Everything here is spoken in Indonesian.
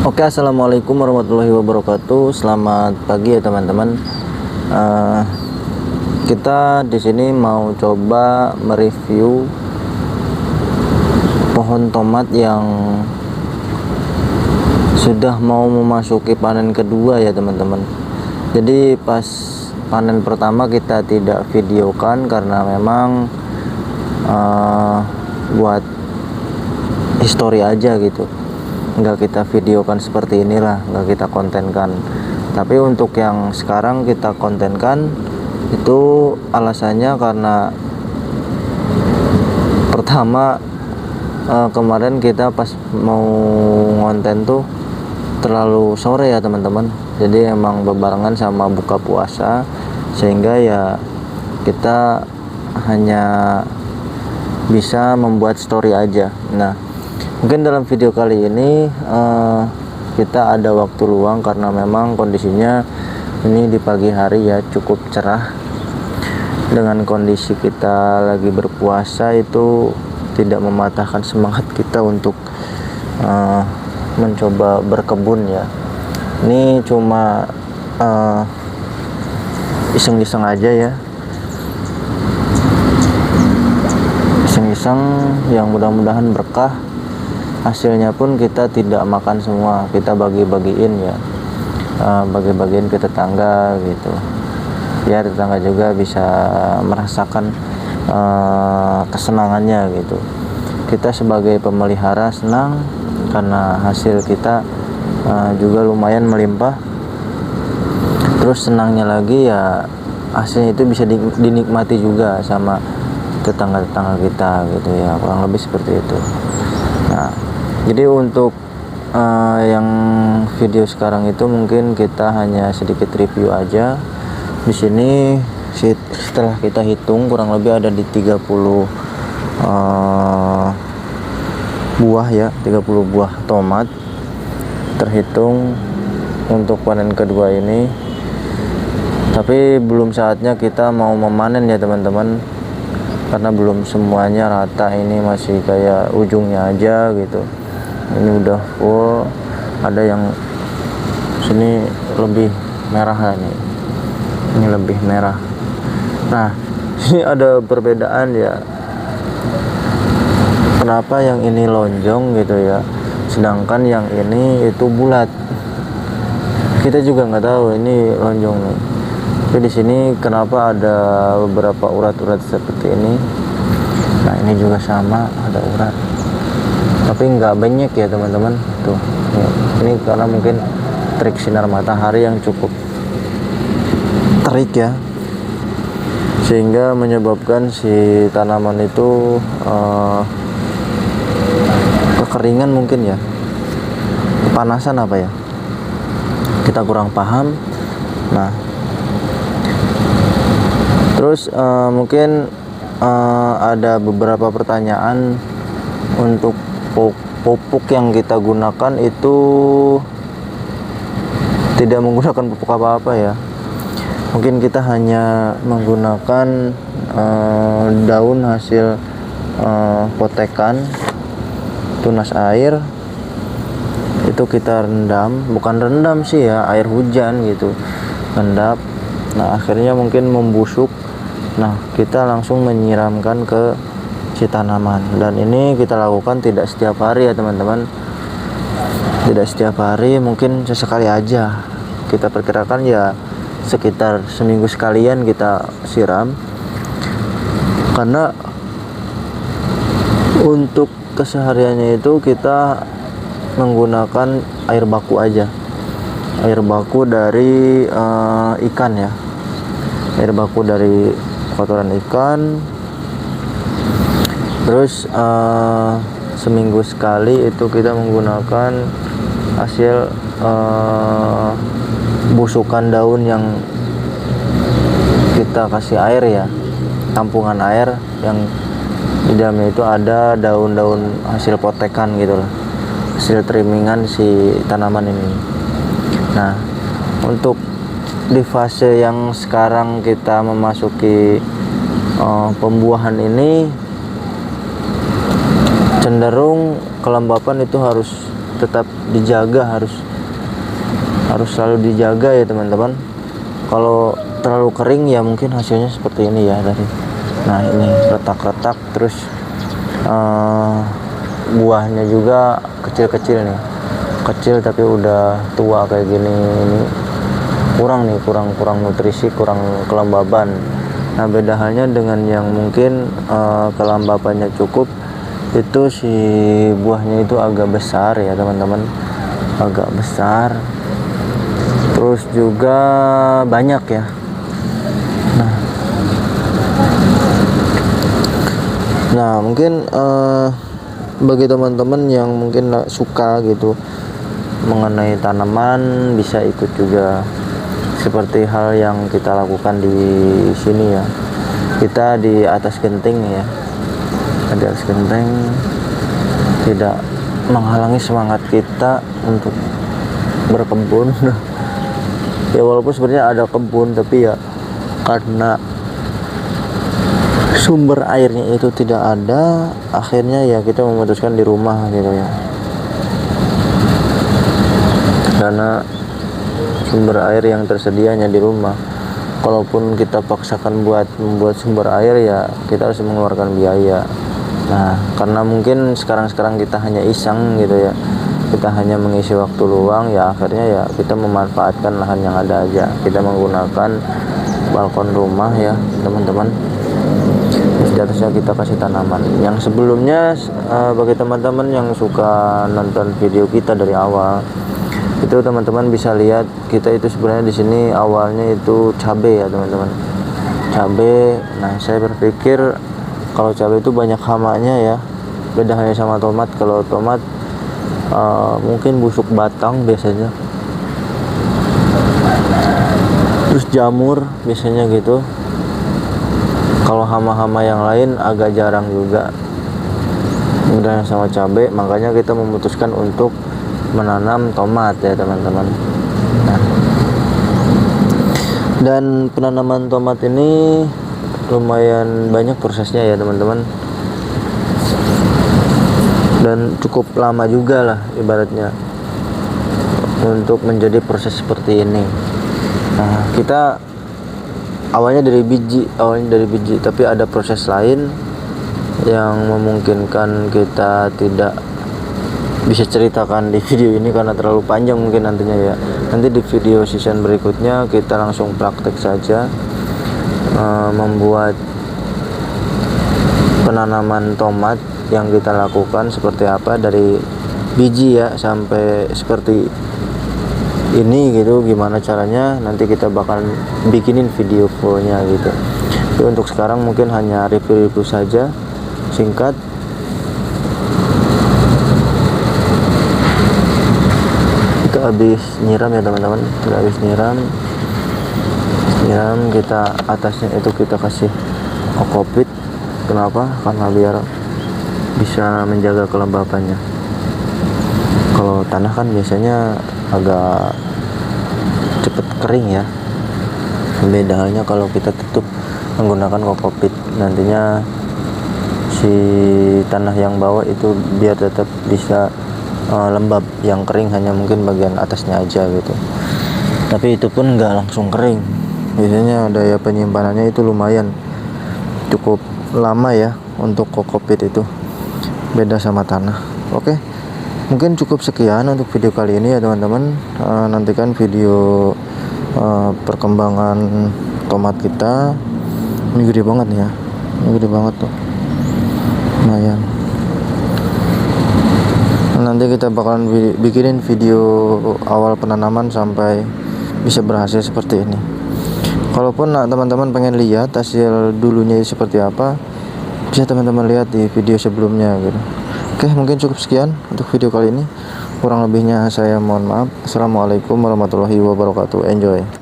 Oke, assalamualaikum warahmatullahi wabarakatuh. Selamat pagi ya teman-teman. Kita di sini mau coba mereview pohon tomat yang sudah mau memasuki panen kedua ya teman-teman. Jadi pas panen pertama kita tidak videokan karena memang buat history aja gitu, nggak kita videokan seperti inilah, nggak kita kontenkan. Tapi untuk yang sekarang kita kontenkan itu alasannya karena pertama, kemarin kita pas mau ngonten tuh terlalu sore ya teman-teman, jadi emang berbarengan sama buka puasa, sehingga ya kita hanya bisa membuat story aja. Nah, mungkin dalam video kali ini kita ada waktu luang karena memang kondisinya ini di pagi hari ya, cukup cerah. Dengan kondisi kita lagi berpuasa itu tidak mematahkan semangat kita untuk mencoba berkebun ya. Ini cuma iseng-iseng aja ya, iseng-iseng yang mudah-mudahan berkah. Hasilnya pun kita tidak makan semua, kita bagi-bagiin ya, bagi-bagiin ke tetangga gitu, biar tetangga juga bisa merasakan kesenangannya gitu. Kita sebagai pemelihara senang karena hasil kita juga lumayan melimpah. Terus senangnya lagi ya, hasilnya itu bisa dinikmati juga sama tetangga-tetangga kita gitu ya, kurang lebih seperti itu. Nah, jadi untuk yang video sekarang itu mungkin kita hanya sedikit review aja. Di sini setelah kita hitung kurang lebih ada di 30 buah ya, 30 buah tomat terhitung untuk panen kedua ini. Tapi belum saatnya kita mau memanen ya teman-teman, karena belum semuanya rata, ini masih kayak ujungnya aja gitu. Ini udah full, ada yang sini lebih merah nih, ini lebih merah. Nah, ini ada perbedaan ya, kenapa yang ini lonjong gitu ya, sedangkan yang ini itu bulat. Kita juga nggak tahu ini lonjong nih. Tapi di sini kenapa ada beberapa urat-urat seperti ini. Nah, ini juga sama, ada urat, tapi nggak banyak ya teman-teman. Tuh ya, ini karena mungkin trik sinar matahari yang cukup terik ya, sehingga menyebabkan si tanaman itu kekeringan mungkin ya, kepanasan apa ya, kita kurang paham. Nah, terus mungkin ada beberapa pertanyaan untuk pupuk yang kita gunakan itu tidak menggunakan pupuk apa-apa ya. Mungkin kita hanya menggunakan daun hasil potekan, tunas air, itu kita rendam, bukan rendam sih ya, air hujan gitu, rendam. Nah, akhirnya mungkin membusuk. Nah, kita langsung menyiramkan ke si tanaman, dan ini kita lakukan tidak setiap hari ya teman-teman, tidak setiap hari, mungkin sesekali aja. Kita perkirakan ya sekitar seminggu sekalian kita siram, karena untuk kesehariannya itu kita menggunakan air baku aja, air baku dari ikan ya, air baku dari kotoran ikan. Terus seminggu sekali itu kita menggunakan hasil busukan daun yang kita kasih air ya, tampungan air yang di dalamnya itu ada daun-daun hasil potekan gitu lah, hasil trimmingan si tanaman ini. Nah, untuk di fase yang sekarang kita memasuki pembuahan ini, cenderung kelembapan itu harus tetap dijaga, harus selalu dijaga ya teman-teman. Kalau terlalu kering ya mungkin hasilnya seperti ini ya tadi. Nah ini retak-retak, terus buahnya juga kecil-kecil nih, kecil tapi udah tua kayak gini. Ini kurang nutrisi, kurang kelembaban. Nah beda halnya dengan yang mungkin kelembabannya cukup, itu si buahnya itu agak besar ya teman-teman, agak besar, terus juga banyak ya. Nah mungkin bagi teman-teman yang mungkin suka gitu mengenai tanaman, bisa ikut juga seperti hal yang kita lakukan di sini ya. Kita di atas genting ya, di atas genteng, tidak menghalangi semangat kita untuk berkebun. Ya walaupun sebenarnya ada kebun, tapi ya karena sumber airnya itu tidak ada, akhirnya ya kita memutuskan di rumah gitu ya. Karena sumber air yang tersedianya di rumah, kalaupun kita paksakan buat membuat sumber air ya kita harus mengeluarkan biaya. Nah karena mungkin sekarang kita hanya iseng gitu ya, kita hanya mengisi waktu luang, ya akhirnya ya kita memanfaatkan lahan yang ada aja. Kita menggunakan balkon rumah ya teman-teman, di atasnya kita kasih tanaman. Yang sebelumnya bagi teman-teman yang suka nonton video kita dari awal, itu teman-teman bisa lihat kita itu sebenarnya di sini awalnya itu cabai ya teman-teman, cabai. Nah saya berpikir kalau cabai itu banyak hamanya ya, beda halnya sama tomat. Kalau tomat mungkin busuk batang biasanya, terus jamur biasanya gitu. Kalau hama-hama yang lain agak jarang juga. Kemudian sama cabai, makanya kita memutuskan untuk menanam tomat ya teman-teman. Nah, dan penanaman tomat ini lumayan banyak prosesnya ya teman-teman, dan cukup lama juga lah ibaratnya untuk menjadi proses seperti ini. Nah kita awalnya dari biji, tapi ada proses lain yang memungkinkan kita tidak bisa ceritakan di video ini karena terlalu panjang mungkin nantinya ya. Nanti di video season berikutnya kita langsung praktek saja membuat penanaman tomat yang kita lakukan seperti apa, dari biji ya sampai seperti ini gitu, gimana caranya. Nanti kita bakal bikinin video fullnya gitu. Tapi untuk sekarang mungkin hanya review saja singkat. Kita habis nyiram ya teman-teman, kita habis nyiram, kita atasnya itu kita kasih kokopit. Kenapa? Karena biar bisa menjaga kelembabannya. Kalau tanah kan biasanya agak cepet kering ya, beda halnya kalau kita tutup menggunakan kokopit. Nantinya si tanah yang bawah itu biar tetap bisa lembab, yang kering hanya mungkin bagian atasnya aja gitu. Tapi itu pun nggak langsung kering, biasanya daya penyimpanannya itu lumayan cukup lama ya untuk kokopit itu, beda sama tanah. Oke, mungkin cukup sekian untuk video kali ini ya teman-teman. Nantikan video perkembangan tomat kita. Ini gede banget nih ya, ini gede banget tuh, lumayan. Nanti kita bakalan bikinin video awal penanaman sampai bisa berhasil seperti ini. Kalaupun teman-teman pengen lihat hasil dulunya seperti apa, bisa teman-teman lihat di video sebelumnya gitu. Oke, mungkin cukup sekian untuk video kali ini. Kurang lebihnya saya mohon maaf. Assalamualaikum warahmatullahi wabarakatuh. Enjoy.